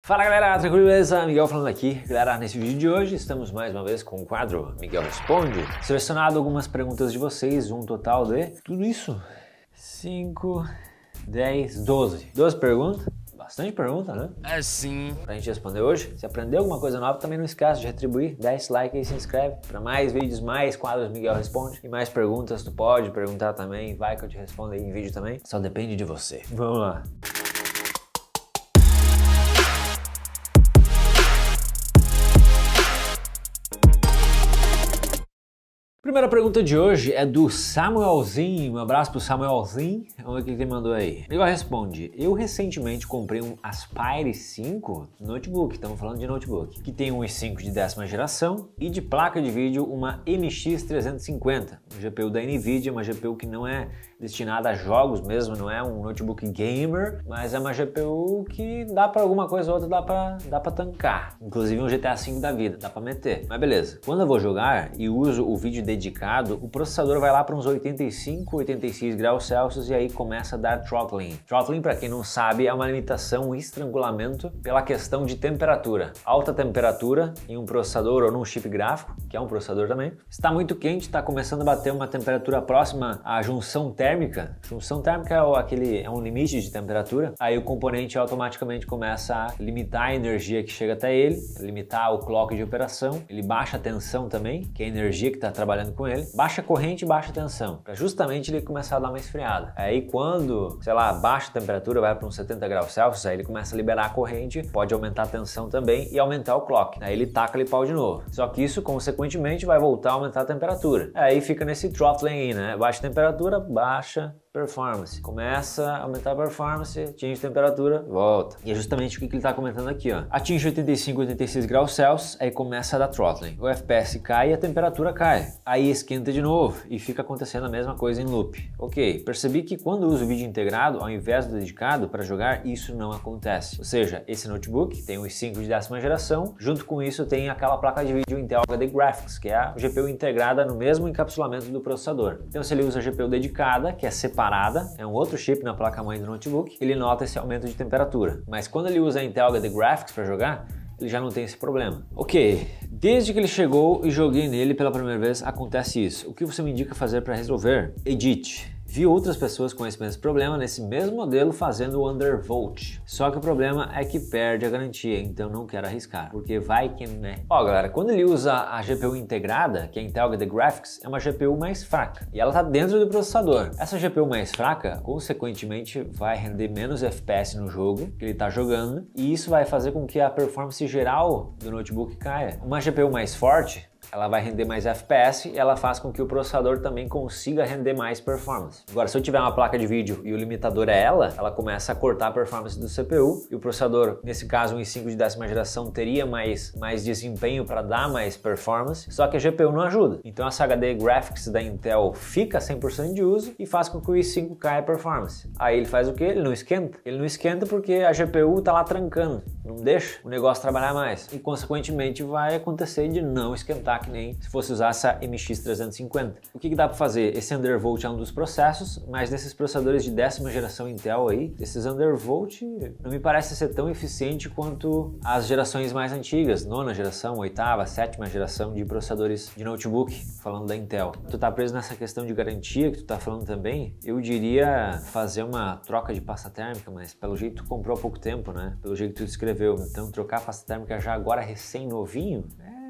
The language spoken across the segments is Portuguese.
Fala galera, tranquilo, beleza? Miguel falando aqui. Galera, nesse vídeo de hoje estamos mais uma vez com o quadro Miguel Responde. Selecionado algumas perguntas de vocês, um total de tudo isso, 5, 10, 12. 12 perguntas. Bastante pergunta, né? É sim. Pra gente responder hoje. Se aprendeu alguma coisa nova, também não esquece de retribuir, dá esse like e se inscreve para mais vídeos, mais quadros Miguel Responde e mais perguntas. Tu pode perguntar também, vai que eu te respondo aí em vídeo também. Só depende de você. Vamos lá. Primeira pergunta de hoje é do Samuelzinho. Um abraço pro Samuelzinho. Vamos ver o que ele mandou aí. Miguel responde: eu recentemente comprei um Aspire 5 notebook, estamos falando de notebook, que tem um i5 de 10ª geração e de placa de vídeo uma MX 350, uma GPU da Nvidia, uma GPU que não é destinada a jogos mesmo, não é um notebook gamer, mas é uma GPU que dá pra alguma coisa ou outra, dá pra tancar. Inclusive um GTA V da vida, dá pra meter. Mas beleza, quando eu vou jogar e uso o vídeo dedicado, o processador vai lá para uns 85, 86 graus Celsius e aí começa a dar throttling. Throttling, para quem não sabe, é uma limitação, um estrangulamento pela questão de temperatura. Alta temperatura em um processador ou num chip gráfico, que é um processador também, está muito quente, está começando a bater uma temperatura próxima à junção térmica. Junção térmica é um limite de temperatura, aí o componente automaticamente começa a limitar a energia que chega até ele, limitar o clock de operação, ele baixa a tensão também, que é a energia que está trabalhando com ele, baixa a corrente e baixa a tensão, para justamente ele começar a dar uma esfriada. Aí quando, sei lá, baixa a temperatura, vai para uns 70 graus Celsius, aí ele começa a liberar a corrente, pode aumentar a tensão também e aumentar o clock. Aí ele taca ali pau de novo. Só que isso, consequentemente, vai voltar a aumentar a temperatura. Aí fica nesse throttling aí, né? Baixa a temperatura, baixa performance. Começa a aumentar a performance, atinge temperatura, volta. E é justamente o que ele está comentando aqui, ó. Atinge 85, 86 graus Celsius, aí começa a dar throttling. O FPS cai e a temperatura cai. Aí esquenta de novo e fica acontecendo a mesma coisa em loop. Ok, percebi que quando uso o vídeo integrado, ao invés do dedicado para jogar, isso não acontece. Ou seja, esse notebook tem um i5 de 10ª geração, junto com isso tem aquela placa de vídeo Intel HD Graphics, que é a GPU integrada no mesmo encapsulamento do processador. Então se ele usa a GPU dedicada, que é separada, é um outro chip na placa-mãe do notebook, ele nota esse aumento de temperatura. Mas quando ele usa a Intel HD Graphics para jogar, ele já não tem esse problema. Ok, desde que ele chegou e joguei nele pela primeira vez, acontece isso. O que você me indica fazer para resolver? Edit. Vi outras pessoas com esse mesmo problema nesse mesmo modelo fazendo o undervolt. Só que o problema é que perde a garantia, então não quero arriscar, porque vai que né. Ó galera, quando ele usa a GPU integrada, que é a Intel HD Graphics, é uma GPU mais fraca e ela tá dentro do processador. Essa GPU mais fraca, consequentemente, vai render menos FPS no jogo que ele tá jogando e isso vai fazer com que a performance geral do notebook caia. Uma GPU mais forte, ela vai render mais FPS e ela faz com que o processador também consiga render mais performance. Agora, se eu tiver uma placa de vídeo e o limitador é ela começa a cortar a performance do CPU e o processador, nesse caso um i5 de 10ª geração, teria mais desempenho para dar mais performance, só que a GPU não ajuda. Então essa HD Graphics da Intel fica 100% de uso e faz com que o i5 caia a performance. Aí ele faz o que? Ele não esquenta. Ele não esquenta porque a GPU tá lá trancando, não deixa o negócio trabalhar mais e consequentemente vai acontecer de não esquentar que nem se fosse usar essa MX 350. O que dá para fazer? Esse undervolt é um dos processos, mas nesses processadores de 10ª geração Intel aí, esses undervolt não me parece ser tão eficiente quanto as gerações mais antigas, 9ª geração, 8ª, 7ª geração de processadores de notebook, falando da Intel. Tu tá preso nessa questão de garantia que tu tá falando também, eu diria fazer uma troca de pasta térmica, mas pelo jeito tu comprou há pouco tempo, né? Pelo jeito que tu descreveu, então trocar a pasta térmica já agora recém-novinho,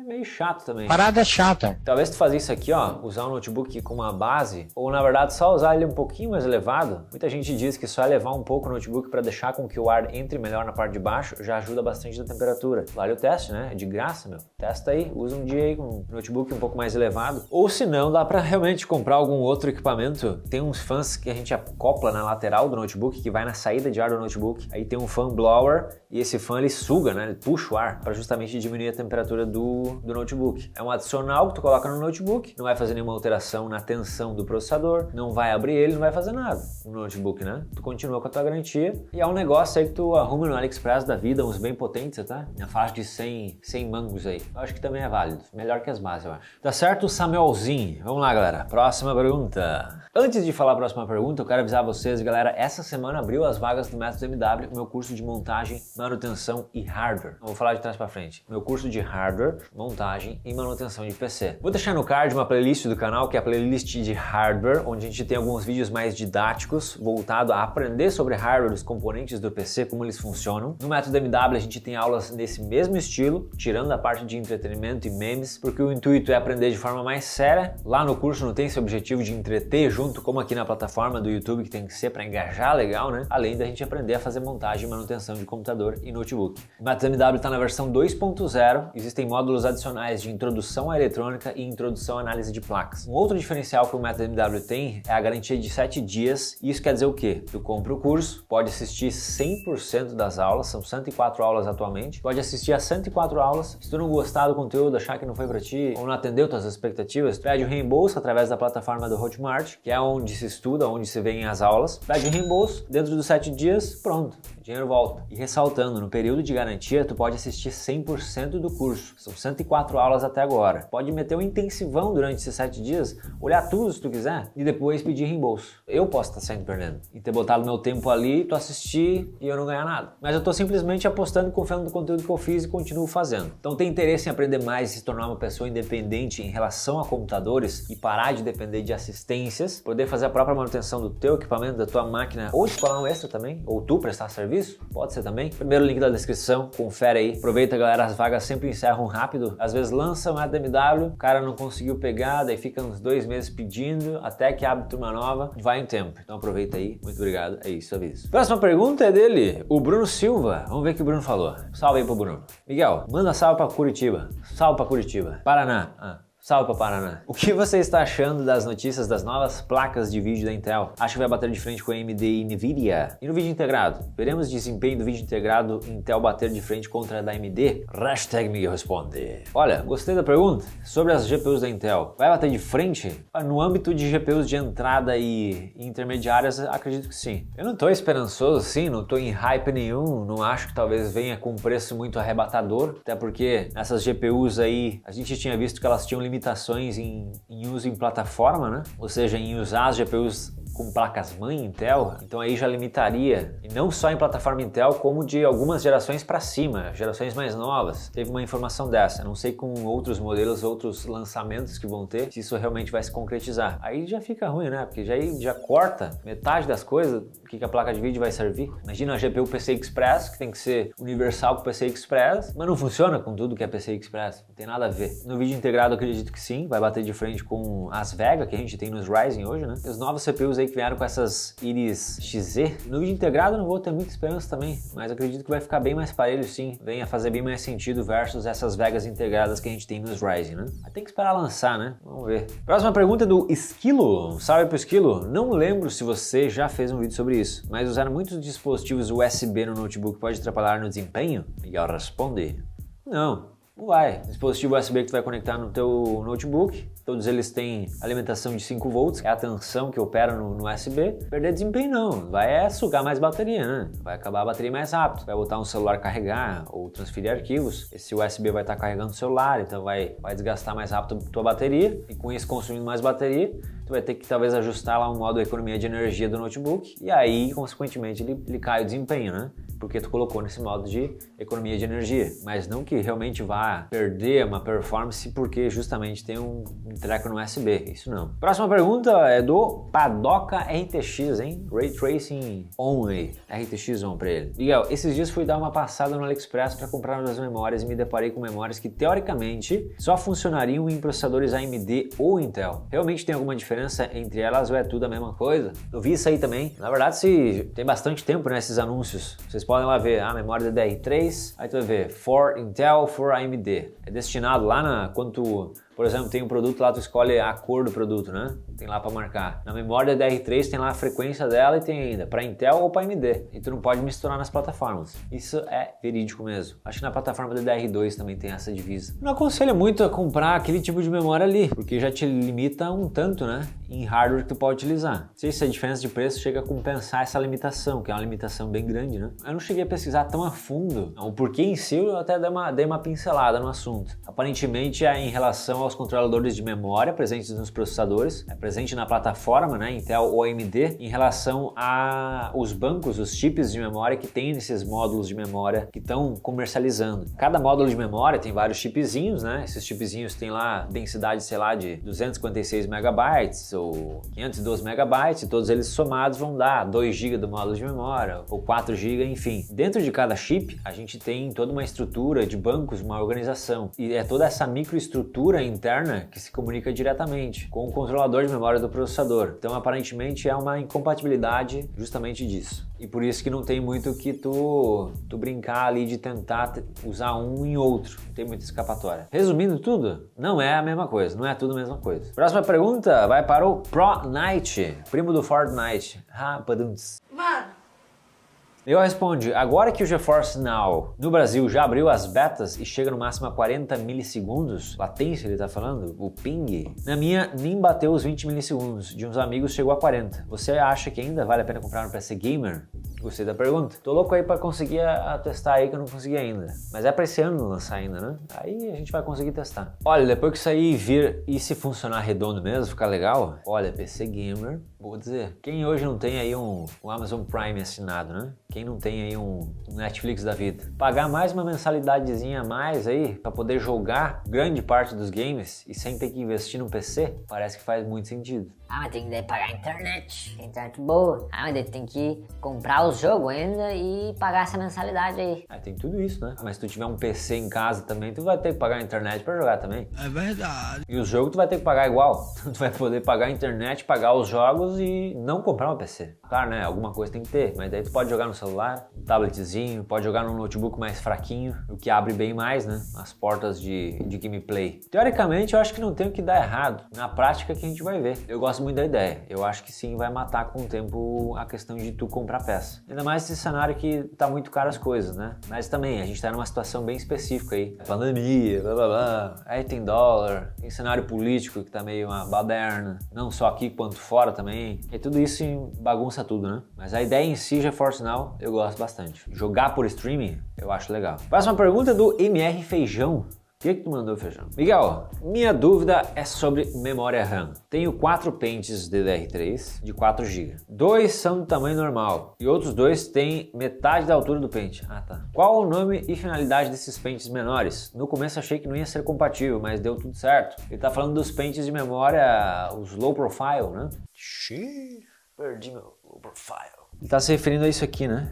meio chato também. Parada chata. Talvez tu fazer isso aqui, ó, usar um notebook com uma base, ou na verdade só usar ele um pouquinho mais elevado. Muita gente diz que só elevar um pouco o notebook para deixar com que o ar entre melhor na parte de baixo já ajuda bastante na temperatura. Vale o teste, né? É de graça, meu. Testa aí, usa um dia aí com um notebook um pouco mais elevado. Ou se não, dá para realmente comprar algum outro equipamento. Tem uns fãs que a gente acopla na lateral do notebook, que vai na saída de ar do notebook. Aí tem um fan blower e esse fan ele suga, né? Ele puxa o ar para justamente diminuir a temperatura do do notebook. É um adicional que tu coloca no notebook, não vai fazer nenhuma alteração na tensão do processador, não vai abrir ele, não vai fazer nada no notebook, né? Tu continua com a tua garantia e é um negócio aí que tu arruma no AliExpress da vida, uns bem potentes, tá? Na faixa de 100 mangos aí. Eu acho que também é válido. Melhor que as bases, eu acho. Tá certo, Samuelzinho? Vamos lá, galera. Próxima pergunta. Antes de falar a próxima pergunta, eu quero avisar vocês, galera, essa semana abriu as vagas do Método MW, o meu curso de montagem, manutenção e hardware. Eu vou falar de trás pra frente. Meu curso de hardware, montagem e manutenção de PC. Vou deixar no card uma playlist do canal, que é a playlist de hardware, onde a gente tem alguns vídeos mais didáticos, voltado a aprender sobre hardware, os componentes do PC, como eles funcionam. No Método MW a gente tem aulas nesse mesmo estilo, tirando a parte de entretenimento e memes, porque o intuito é aprender de forma mais séria. Lá no curso não tem esse objetivo de entreter junto, como aqui na plataforma do YouTube, que tem que ser para engajar legal, né? Além da gente aprender a fazer montagem e manutenção de computador e notebook. O Método MW está na versão 2.0, existem módulos adicionais de introdução à eletrônica e introdução à análise de placas. Um outro diferencial que o Método MW tem é a garantia de 7 dias, e isso quer dizer o quê? Tu compra o curso, pode assistir 100% das aulas, são 104 aulas atualmente, pode assistir a 104 aulas. Se tu não gostar do conteúdo, achar que não foi para ti, ou não atendeu tuas expectativas, pede o reembolso através da plataforma do Hotmart, que é onde se estuda, onde se vêem as aulas, pede o reembolso, dentro dos 7 dias, pronto, o dinheiro volta. E ressaltando, no período de garantia, tu pode assistir 100% do curso, são 104 aulas até agora. Pode meter um intensivão durante esses 7 dias, olhar tudo se tu quiser, e depois pedir reembolso. Eu posso estar saindo perdendo, e ter botado meu tempo ali, tu assistir e eu não ganhar nada. Mas eu tô simplesmente apostando e confiando no conteúdo que eu fiz e continuo fazendo. Então tem interesse em aprender mais e se tornar uma pessoa independente em relação a computadores e parar de depender de assistências, poder fazer a própria manutenção do teu equipamento, da tua máquina, ou escolar um extra também, ou tu prestar serviço, pode ser também. Primeiro link da descrição, confere aí. Aproveita, galera, as vagas sempre encerram rápido. Às vezes lançam a DMW, o cara não conseguiu pegar, daí fica uns 2 meses pedindo, até que abre turma nova, vai em tempo. Então aproveita aí, muito obrigado, é isso, aviso. Próxima pergunta é dele, o Bruno Silva. Vamos ver o que o Bruno falou. Salve aí pro Bruno. Miguel, manda salve pra Curitiba. Salve pra Curitiba. Paraná. Salve para Paraná. O que você está achando das notícias das novas placas de vídeo da Intel? Acho que vai bater de frente com a AMD e Nvidia? E no vídeo integrado? Veremos desempenho do vídeo integrado Intel bater de frente contra a da AMD? Hashtag Miguel responde. Olha, gostei da pergunta. Sobre as GPUs da Intel, vai bater de frente? No âmbito de GPUs de entrada e intermediárias, acredito que sim. Eu não estou esperançoso assim, não estou em hype nenhum, não acho que talvez venha com um preço muito arrebatador, até porque essas GPUs aí, a gente tinha visto que elas tinham limitações em uso em plataforma, né? Ou seja, em usar as GPUs com placas-mãe Intel, então aí já limitaria, e não só em plataforma Intel, como de algumas gerações para cima, gerações mais novas. Teve uma informação dessa, não sei com outros modelos, outros lançamentos que vão ter, se isso realmente vai se concretizar. Aí já fica ruim, né? Porque já corta metade das coisas, o que a placa de vídeo vai servir. Imagina a GPU PCI Express, que tem que ser universal com PCI Express, mas não funciona com tudo que é PCI Express, não tem nada a ver. No vídeo integrado eu acredito que sim, vai bater de frente com as Vega, que a gente tem nos Ryzen hoje, né? E os novos CPUs aí que vieram com essas Iris Xe. No vídeo integrado eu não vou ter muita esperança também, mas acredito que vai ficar bem mais parelho sim, venha fazer bem mais sentido versus essas Vegas integradas que a gente tem nos Ryzen, né? Mas tem que esperar lançar, né? Vamos ver. Próxima pergunta é do Esquilo. Salve pro Esquilo. Não lembro se você já fez um vídeo sobre isso, mas usar muitos dispositivos USB no notebook pode atrapalhar no desempenho? Miguel responde. Não vai. Dispositivo USB que tu vai conectar no teu notebook, todos eles têm alimentação de 5 volts, é a tensão que opera no USB. Perder desempenho não, vai sugar mais bateria, né? Vai acabar a bateria mais rápido, vai botar um celular carregar ou transferir arquivos, esse USB vai estar carregando o celular, então vai desgastar mais rápido a tua bateria, e com isso consumindo mais bateria, tu vai ter que talvez ajustar lá um modo economia de energia do notebook, e aí, consequentemente, ele cai o desempenho, né? Porque tu colocou nesse modo de economia de energia, mas não que realmente vá perder uma performance porque justamente tem um treco no USB, isso não. Próxima pergunta é do Padoca RTX, hein? Ray Tracing Only, RTX On pra ele. Miguel, esses dias fui dar uma passada no AliExpress para comprar umas memórias e me deparei com memórias que teoricamente só funcionariam em processadores AMD ou Intel. Realmente tem alguma diferença entre elas ou é tudo a mesma coisa? Eu vi isso aí também. Na verdade, se tem bastante tempo nesses anúncios. Vocês podem lá ver a memória DDR3, aí tu vai ver for Intel, for AMD. É destinado lá quando tu Por exemplo, tem um produto lá, tu escolhe a cor do produto, né? Tem lá para marcar. Na memória da DR3 tem lá a frequência dela e tem ainda para Intel ou para AMD. E tu não pode misturar nas plataformas. Isso é verídico mesmo. Acho que na plataforma da DR2 também tem essa divisa. Não aconselho muito a comprar aquele tipo de memória ali, porque já te limita um tanto, né? Em hardware que tu pode utilizar. Não sei se a diferença de preço chega a compensar essa limitação, que é uma limitação bem grande, né? Eu não cheguei a pesquisar tão a fundo o porquê em si, eu até dei uma pincelada no assunto. Aparentemente é em relação aos controladores de memória presentes nos processadores, é presente na plataforma, né, Intel ou AMD, em relação a os bancos, os chips de memória que tem nesses módulos de memória que estão comercializando. Cada módulo de memória tem vários chipzinhos, né? Esses chipzinhos têm lá densidade, sei lá, de 256 megabytes ou 512 megabytes, e todos eles somados vão dar 2 GB do módulo de memória ou 4 GB, enfim. Dentro de cada chip, a gente tem toda uma estrutura de bancos, uma organização, e é toda essa microestrutura interna que se comunica diretamente com o controlador de memória do processador. Então, aparentemente, é uma incompatibilidade justamente disso. E por isso que não tem muito que tu brincar ali de tentar usar um em outro. Não tem muita escapatória. Resumindo tudo, não é a mesma coisa. Não é tudo a mesma coisa. Próxima pergunta vai para o Pro Knight, primo do Fortnite. Rapaduns. Mano. Eu respondi, agora que o GeForce Now no Brasil já abriu as betas e chega no máximo a 40 milissegundos, latência ele tá falando, o ping, na minha nem bateu os 20 milissegundos, de uns amigos chegou a 40. Você acha que ainda vale a pena comprar um PC Gamer? Gostei da pergunta. Tô louco aí pra conseguir testar aí que eu não consegui ainda. Mas é pra esse ano lançar ainda, né? Aí a gente vai conseguir testar. Olha, depois que isso aí vir e se funcionar redondo mesmo, ficar legal, olha, PC Gamer, vou dizer, quem hoje não tem aí um Amazon Prime assinado, né? Quem não tem aí um Netflix da vida? Pagar mais uma mensalidadezinha a mais aí pra poder jogar grande parte dos games e sem ter que investir no PC, parece que faz muito sentido. Ah, mas tem que pagar a internet boa. Ah, mas tem que comprar os jogos ainda e pagar essa mensalidade aí. Tem tudo isso, né? Mas se tu tiver um PC em casa também, tu vai ter que pagar a internet pra jogar também. É verdade. E os jogos tu vai ter que pagar igual. Tu vai poder pagar a internet, pagar os jogos e não comprar um PC. Claro, né? Alguma coisa tem que ter, mas daí tu pode jogar no celular, um tabletzinho, pode jogar num notebook mais fraquinho, o que abre bem mais, né? As portas de gameplay. Teoricamente, eu acho que não tem o que dar errado. Na prática que a gente vai ver. Eu gosto muito da ideia. Eu acho que sim, vai matar com o tempo a questão de tu comprar peça. Ainda mais esse cenário que tá muito caro as coisas, né? Mas também, a gente tá numa situação bem específica aí. Pandemia, blá blá blá. Aí tem dólar, tem cenário político que tá meio uma baderna. Não só aqui quanto fora também. E tudo isso bagunça tudo, né? Mas a ideia em si, GeForce Now, eu gosto bastante. Jogar por streaming, eu acho legal. Próxima pergunta do MR Feijão. O que tu mandou, Feijão? Miguel, minha dúvida é sobre memória RAM. Tenho 4 pentes DDR3 de 4 GB. 2 são do tamanho normal e outros 2 têm metade da altura do pente. Ah, tá. Qual o nome e finalidade desses pentes menores? No começo achei que não ia ser compatível, mas deu tudo certo. Ele tá falando dos pentes de memória, os low profile, né? Xiii, perdi meu low profile. Ele tá se referindo a isso aqui, né?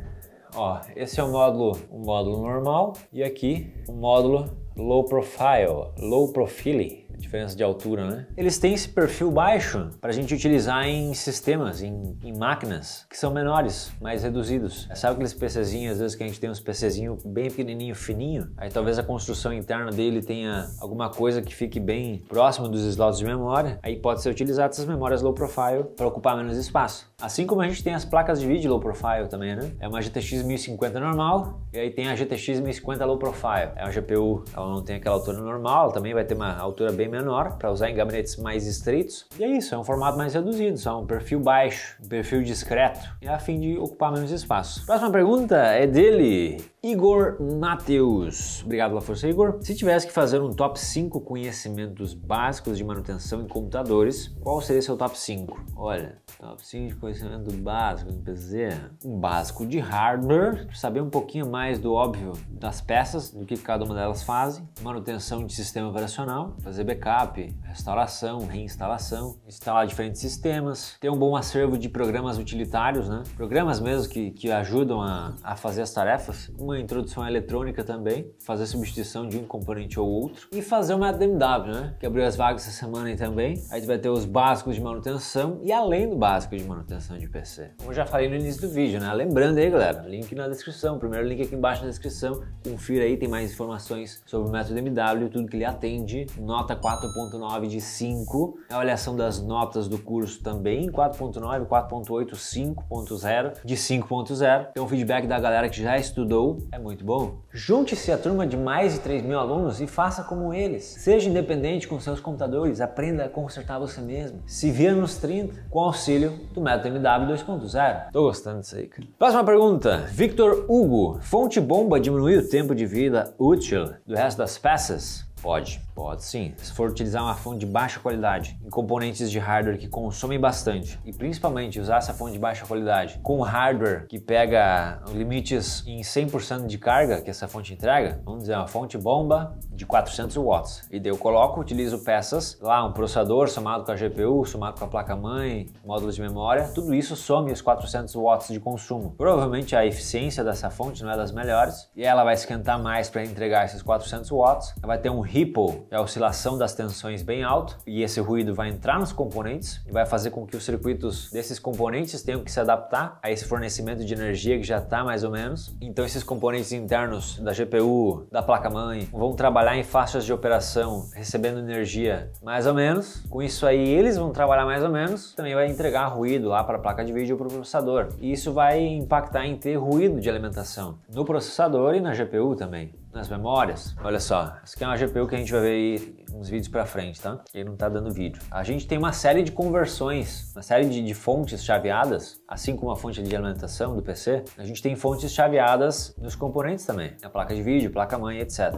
Ó, esse é o módulo normal e aqui o módulo low profile, low profile, diferença de altura, né? Eles têm esse perfil baixo para a gente utilizar em sistemas, em máquinas que são menores, mais reduzidos. Sabe aqueles PCzinhos, às vezes que a gente tem uns PCzinho bem pequenininho, fininho? Aí talvez a construção interna dele tenha alguma coisa que fique bem próximo dos slots de memória. Aí pode ser utilizado essas memórias low profile para ocupar menos espaço. Assim como a gente tem as placas de vídeo low profile também, né? É uma GTX 1050 normal e aí tem a GTX 1050 low profile. É uma GPU, ela não tem aquela altura normal, ela também vai ter uma altura bem menor para usar em gabinetes mais estreitos. E é isso, é um formato mais reduzido, só um perfil baixo, um perfil discreto, e a fim de ocupar menos espaço. Próxima pergunta é dele, Igor Matheus. Obrigado pela força, Igor. Se tivesse que fazer um top 5 conhecimentos básicos de manutenção em computadores, qual seria seu top 5? Olha, top 5 de conhecimento básico em PC. Um básico de hardware, saber um pouquinho mais do óbvio das peças, do que cada uma delas fazem. Manutenção de sistema operacional, fazer backup, restauração, reinstalação, instalar diferentes sistemas, ter um bom acervo de programas utilitários, né? Programas mesmo que ajudam a fazer as tarefas. Um uma introdução à eletrônica também, fazer substituição de um componente ou outro e fazer o método MW, né? Que abriu as vagas essa semana aí também. Aí vai ter os básicos de manutenção e além do básico de manutenção de PC. Como eu já falei no início do vídeo, né? Lembrando aí, galera, link na descrição, primeiro link aqui embaixo na descrição. Confira aí, tem mais informações sobre o método MW, tudo que ele atende. Nota 4.9 de 5. A avaliação das notas do curso também, 4.9, 4.8, 5.0 de 5.0. Tem um feedback da galera que já estudou, é muito bom. Junte-se à turma de mais de 3 mil alunos e faça como eles. Seja independente com seus computadores, aprenda a consertar você mesmo. Se vira nos 30 com auxílio do método MW 2.0. Tô gostando disso aí, cara. Próxima pergunta. Victor Hugo. Fonte bomba diminui o tempo de vida útil do resto das peças? Pode sim. Se for utilizar uma fonte de baixa qualidade em componentes de hardware que consomem bastante e principalmente usar essa fonte de baixa qualidade com hardware que pega limites em 100% de carga que essa fonte entrega, vamos dizer uma fonte bomba de 400 watts. E daí eu utilizo peças lá, um processador somado com a GPU, somado com a placa-mãe, módulos de memória, tudo isso some os 400 watts de consumo. Provavelmente a eficiência dessa fonte não é das melhores e ela vai esquentar mais para entregar esses 400 watts, vai ter um ripple, é a oscilação das tensões bem alto, e esse ruído vai entrar nos componentes e vai fazer com que os circuitos desses componentes tenham que se adaptar a esse fornecimento de energia que já está mais ou menos. Então esses componentes internos da GPU, da placa-mãe, vão trabalhar em faixas de operação recebendo energia mais ou menos. Com isso aí eles vão trabalhar mais ou menos, também vai entregar ruído lá para a placa de vídeo ou para o processador. E isso vai impactar em ter ruído de alimentação no processador e na GPU também. Nas memórias, olha só, essa aqui é uma GPU que a gente vai ver aí uns vídeos pra frente, tá? E aí não tá dando vídeo. A gente tem uma série de conversões, uma série de fontes chaveadas, assim como a fonte de alimentação do PC, a gente tem fontes chaveadas nos componentes também, na placa de vídeo, placa-mãe, etc.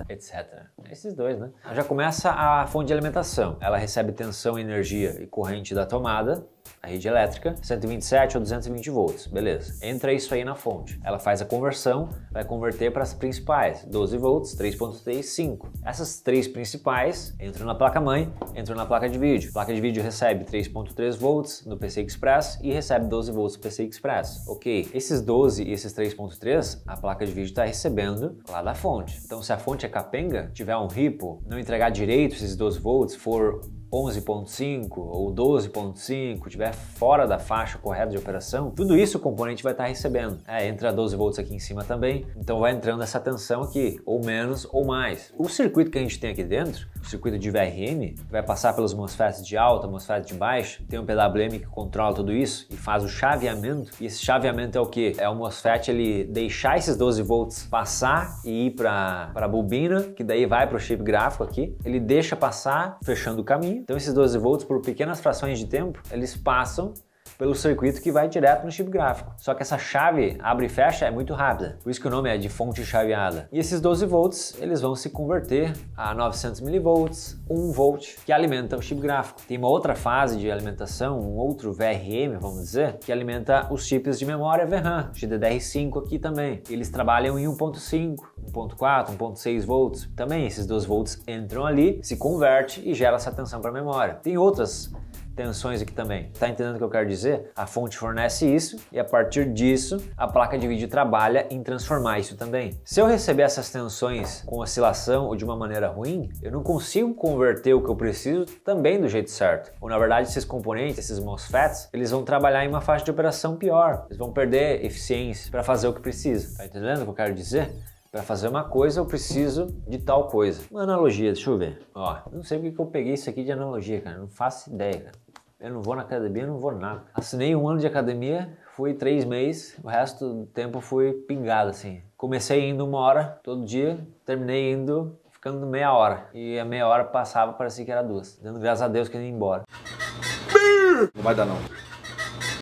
Esses dois, né? Já começa a fonte de alimentação. Ela recebe tensão, energia e corrente da tomada, a rede elétrica, 127 ou 220 volts, beleza. Entra isso aí na fonte. Ela faz a conversão, vai converter para as principais, 12 volts, 3.3, 5. Essas três principais entram na placa-mãe, entram na placa de vídeo. A placa de vídeo recebe 3.3 volts no PCI Express e recebe 12 volts no PCI Express. Ok, esses 12 e esses 3.3, a placa de vídeo está recebendo lá da fonte. Então se a fonte é capenga, tiver um ripple, não entregar direito esses 12 volts, for 11.5 ou 12.5, tiver fora da faixa correta de operação, tudo isso o componente vai estar recebendo. Entra 12 volts aqui em cima também, então vai entrando essa tensão aqui, ou menos ou mais. O circuito que a gente tem aqui dentro, o circuito de VRM, vai passar pelos MOSFETs de alta, MOSFET de baixa, tem um PWM que controla tudo isso e faz o chaveamento, e esse chaveamento é o que? É o MOSFET ele deixar esses 12 volts passar e ir para a bobina, que daí vai para o chip gráfico aqui, ele deixa passar, fechando o caminho. Então esses 12 volts, por pequenas frações de tempo, eles passam pelo circuito que vai direto no chip gráfico. Só que essa chave abre e fecha é muito rápida, por isso que o nome é de fonte chaveada. E esses 12 volts, eles vão se converter a 900 mV, 1 volt, que alimenta o chip gráfico. Tem uma outra fase de alimentação, um outro VRM, vamos dizer, que alimenta os chips de memória VRAM, GDDR5 aqui também. Eles trabalham em 1.5, 1.4, 1.6 volts. Também esses 12 volts entram ali, se converte e gera essa tensão para a memória. Tem outras tensões aqui também. Tá entendendo o que eu quero dizer? A fonte fornece isso e a partir disso a placa de vídeo trabalha em transformar isso também. Se eu receber essas tensões com oscilação ou de uma maneira ruim, eu não consigo converter o que eu preciso também do jeito certo. Ou na verdade esses componentes, esses MOSFETs, eles vão trabalhar em uma faixa de operação pior. Eles vão perder eficiência para fazer o que precisa. Tá entendendo o que eu quero dizer? Para fazer uma coisa eu preciso de tal coisa. Uma analogia, deixa eu ver. Ó, não sei porque que eu peguei isso aqui de analogia, cara. Não faço ideia, cara. Eu não vou na academia, não vou nada. Assinei 1 ano de academia, fui 3 meses, o resto do tempo fui pingado, assim. Comecei indo 1 hora todo dia, terminei indo, ficando meia hora. E a meia hora passava, parecia que era 2. Dando graças a Deus que eu ia embora. Não vai dar não.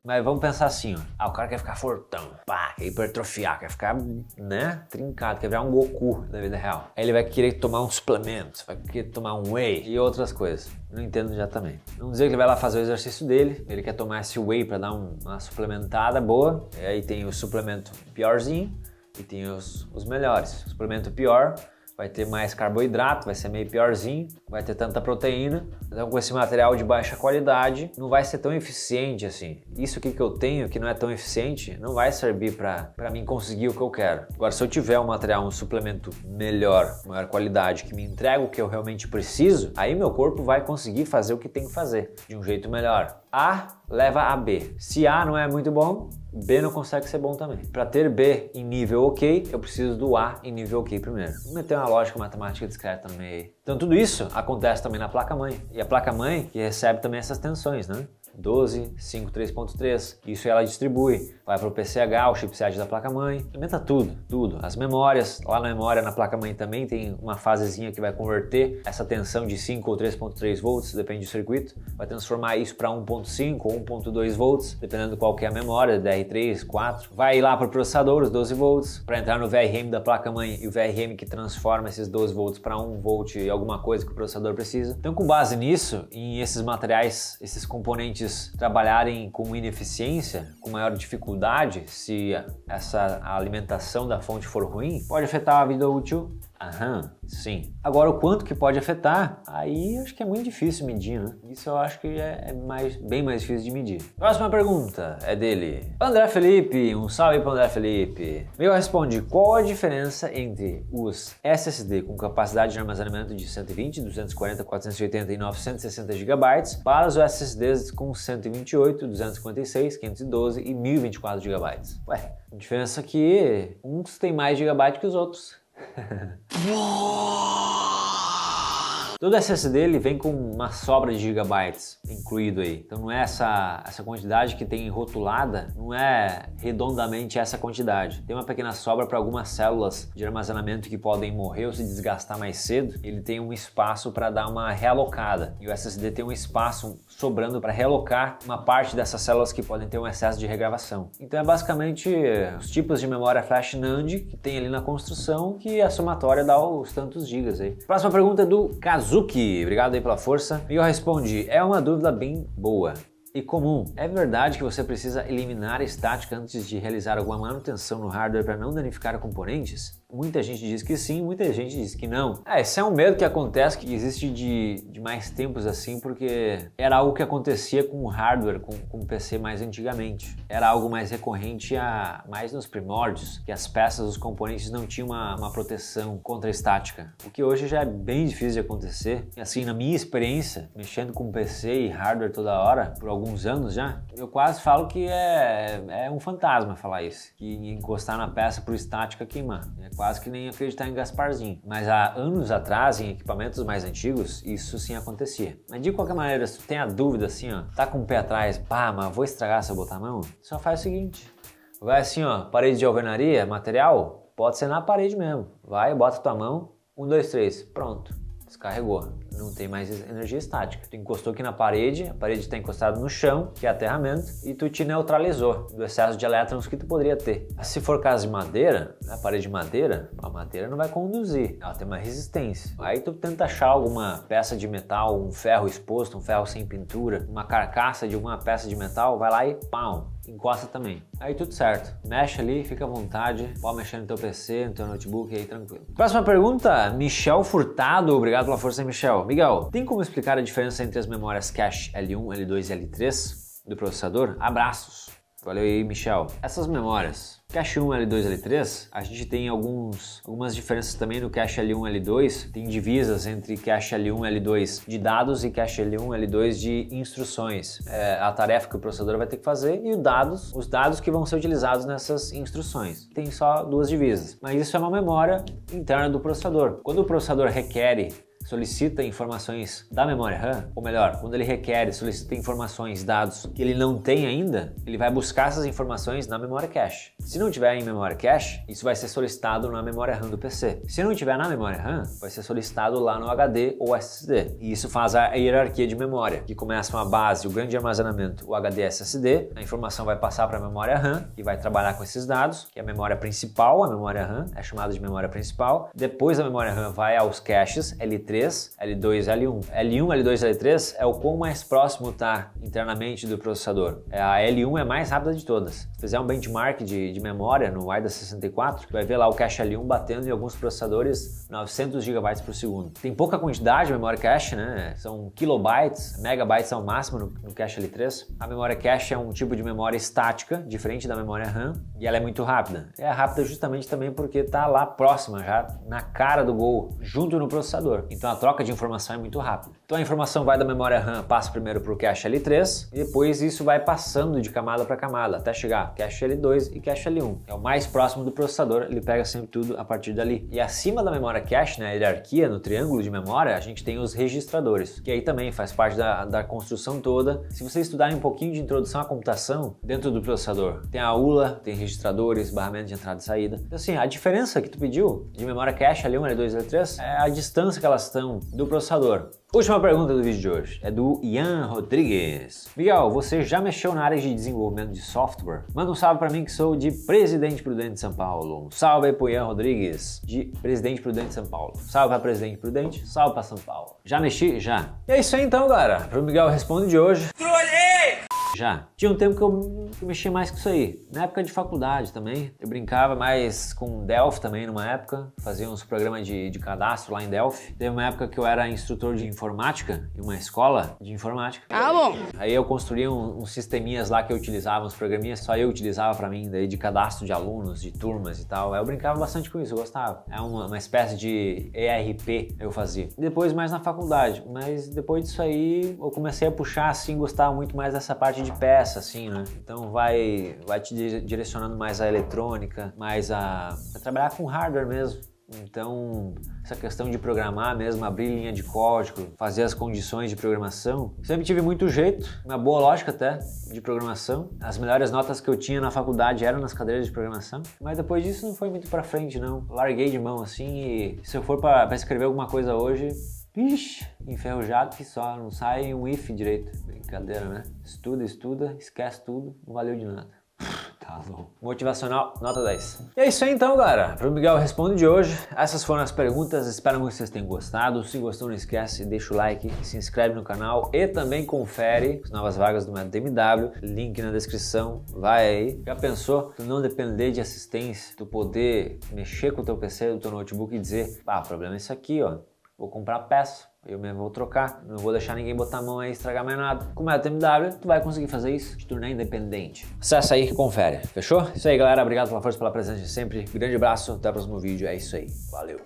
Mas vamos pensar assim, ó. O cara quer ficar fortão, pá, quer hipertrofiar, quer ficar, né, trincado, quer virar um Goku da vida real. Aí ele vai querer tomar um suplemento, vai querer tomar um whey e outras coisas. Não entendo já também. Vamos dizer que ele vai lá fazer o exercício dele, ele quer tomar esse whey pra dar uma suplementada boa. E aí tem o suplemento piorzinho e tem os melhores. O suplemento pior vai ter mais carboidrato, vai ser meio piorzinho, vai ter tanta proteína. Então com esse material de baixa qualidade, não vai ser tão eficiente assim. Isso aqui que eu tenho, que não é tão eficiente, não vai servir para mim conseguir o que eu quero. Agora, se eu tiver um material, um suplemento melhor, maior qualidade, que me entrega o que eu realmente preciso, aí meu corpo vai conseguir fazer o que tem que fazer, de um jeito melhor. A leva a B. Se A não é muito bom, B não consegue ser bom também. Para ter B em nível ok, eu preciso do A em nível ok primeiro. Vou meter uma lógica matemática discreta no meio aí. Então tudo isso acontece também na placa-mãe. E a placa-mãe que recebe também essas tensões, né? 12, 5, 3.3, isso ela distribui, vai para o PCH, o chipset da placa-mãe, alimenta tudo. As memórias, lá na memória, na placa-mãe também tem uma fasezinha que vai converter essa tensão de 5 ou 3.3 volts, depende do circuito, vai transformar isso para 1.5 ou 1.2 volts, dependendo de qual que é a memória, DR3, 4, vai lá para o processador, os 12 volts, para entrar no VRM da placa-mãe e o VRM que transforma esses 12 volts para 1 volt e alguma coisa que o processador precisa. Então, com base nisso, em esses materiais, esses componentes trabalharem com ineficiência, com maior dificuldade, se essa alimentação da fonte for ruim, pode afetar a vida útil? Aham, sim. Agora, o quanto que pode afetar, aí acho que é muito difícil medir, né? Isso eu acho que é bem mais difícil de medir. Próxima pergunta é dele. André Felipe, um salve para André Felipe. Miguel responde, qual a diferença entre os SSD com capacidade de armazenamento de 120, 240, 480 e 960 GB para os SSDs com 128, 256, 512 e 1024 GB? Ué, a diferença é que uns têm mais gigabyte que os outros. Todo SSD ele vem com uma sobra de gigabytes incluído aí. Então não é essa quantidade que tem rotulada, não é redondamente essa quantidade. Tem uma pequena sobra para algumas células de armazenamento que podem morrer ou se desgastar mais cedo. Ele tem um espaço para dar uma realocada. E o SSD tem um espaço sobrando para realocar uma parte dessas células que podem ter um excesso de regravação. Então é basicamente os tipos de memória flash NAND que tem ali na construção que a somatória dá os tantos gigas aí. Próxima pergunta é do Kazuki. Obrigado aí pela força. Miguel responde, é uma dúvida bem boa e comum. É verdade que você precisa eliminar a estática antes de realizar alguma manutenção no hardware para não danificar componentes? Muita gente diz que sim, muita gente diz que não. Esse é um medo que acontece, que existe de mais tempos assim, porque era algo que acontecia com o hardware, com o PC mais antigamente. Era algo mais recorrente mais nos primórdios, que as peças, os componentes não tinham uma proteção contra a estática. O que hoje já é bem difícil de acontecer. Assim, na minha experiência, mexendo com PC e hardware toda hora, por alguns anos já, eu quase falo que é um fantasma falar isso. Que encostar na peça por estática queimar. Quase que nem acreditar em Gasparzinho. Mas há anos atrás, em equipamentos mais antigos, isso sim acontecia. Mas de qualquer maneira, se tu tem a dúvida assim, ó, tá com o pé atrás, pá, mas vou estragar se eu botar a mão, só faz o seguinte, vai assim, ó, parede de alvenaria, material, pode ser na parede mesmo. Vai, bota tua mão, 1, 2, 3, pronto. Descarregou, não tem mais energia estática. Tu encostou aqui na parede, a parede está encostada no chão, que é aterramento, e tu te neutralizou do excesso de elétrons que tu poderia ter. Se for caso de madeira, a parede de madeira, a madeira não vai conduzir, ela tem uma resistência. Aí tu tenta achar alguma peça de metal, um ferro exposto, um ferro sem pintura, uma carcaça de alguma peça de metal, vai lá e pau, encosta também. Aí tudo certo. Mexe ali, fica à vontade, pode mexer no teu PC, no teu notebook aí tranquilo. Próxima pergunta, Michel Furtado, obrigado pela força aí, Michel. Miguel, tem como explicar a diferença entre as memórias cache L1, L2 e L3 do processador? Abraços. Valeu aí, Michel. Essas memórias, cache 1, L2, L3, a gente tem algumas diferenças também no cache L1, L2. Tem divisas entre cache L1, L2 de dados e cache L1, L2 de instruções. A tarefa que o processador vai ter que fazer e os dados que vão ser utilizados nessas instruções. Tem só duas divisas, mas isso é uma memória interna do processador. Quando o processador solicita informações da memória RAM, ou melhor, quando ele solicita informações, dados que ele não tem ainda, ele vai buscar essas informações na memória cache. Se não tiver em memória cache, isso vai ser solicitado na memória RAM do PC. Se não tiver na memória RAM, vai ser solicitado lá no HD ou SSD. E isso faz a hierarquia de memória, que começa com a base, o grande armazenamento, o HD SSD, a informação vai passar para a memória RAM, que vai trabalhar com esses dados, que é a memória principal, a memória RAM, é chamada de memória principal. Depois a memória RAM vai aos caches L3 L3, L2 e L1. L1, L2 e L3 é o quão mais próximo tá internamente do processador. A L1 é a mais rápida de todas. Se fizer um benchmark de memória no AIDA 64, tu vai ver lá o cache L1 batendo em alguns processadores 900 GB por segundo. Tem pouca quantidade de memória cache, né? São kilobytes, megabytes ao máximo no cache L3. A memória cache é um tipo de memória estática, diferente da memória RAM, e ela é muito rápida. É rápida justamente também porque tá lá próxima, já na cara do gol, junto no processador. Então a troca de informação é muito rápida. Então a informação vai da memória RAM, passa primeiro para o cache L3, e depois isso vai passando de camada para camada, até chegar cache L2 e cache L1. É o mais próximo do processador, ele pega sempre tudo a partir dali. E acima da memória cache, na hierarquia, no triângulo de memória, a gente tem os registradores, que aí também faz parte da construção toda. Se vocês estudarem um pouquinho de introdução à computação, dentro do processador tem a ULA, tem registradores, barramento de entrada e saída. Então assim, a diferença que tu pediu de memória cache L1, L2 e L3 é a distância que elas estão do processador. Última pergunta do vídeo de hoje é do Ian Rodrigues. Miguel, você já mexeu na área de desenvolvimento de software? Manda um salve pra mim que sou de Presidente Prudente, São Paulo. Um salve aí pro Ian Rodrigues, de Presidente Prudente, São Paulo. Salve pra Presidente Prudente, salve pra São Paulo. Já mexi? Já. E é isso aí então, galera. Pro Miguel Responde de hoje. Já. Tinha um tempo que eu mexia mais com isso aí. Na época de faculdade também. Eu brincava mais com Delphi também numa época. Fazia uns programas de cadastro lá em Delphi. Teve uma época que eu era instrutor de informática em uma escola de informática. Ah, bom! Aí eu construía uns sisteminhas lá que eu utilizava, uns programinhas só eu utilizava pra mim, daí de cadastro de alunos, de turmas e tal. Aí eu brincava bastante com isso, eu gostava. É uma espécie de ERP eu fazia. Depois mais na faculdade. Mas depois disso aí eu comecei a puxar assim, gostava muito mais dessa parte de peça, assim, né? Então vai te direcionando mais à eletrônica, mais a trabalhar com hardware mesmo. Então, essa questão de programar mesmo, abrir linha de código, fazer as condições de programação, sempre tive muito jeito, uma boa lógica até de programação. As melhores notas que eu tinha na faculdade eram nas cadeiras de programação, mas depois disso não foi muito pra frente, não. Larguei de mão assim e se eu for pra escrever alguma coisa hoje, ixi, enferrujado que só, não sai um if direito. Brincadeira, né? Estuda, esquece tudo, não valeu de nada. Tá louco. Motivacional, nota 10. E é isso aí então, galera. Pro Miguel Responde de hoje, essas foram as perguntas. Espero que vocês tenham gostado. Se gostou, não esquece, deixa o like, se inscreve no canal e também confere as novas vagas do Método MW. Link na descrição. Vai aí. Já pensou tu não depender de assistência, tu poder mexer com o teu PC, do teu notebook e dizer, o problema é isso aqui, ó. Vou comprar peça, eu mesmo vou trocar, não vou deixar ninguém botar a mão aí e estragar mais nada. Com o Método MW, tu vai conseguir fazer isso, te tornar independente. Acessa aí e confere, fechou? Isso aí, galera, obrigado pela força, pela presença de sempre. Grande abraço, até o próximo vídeo, é isso aí, valeu!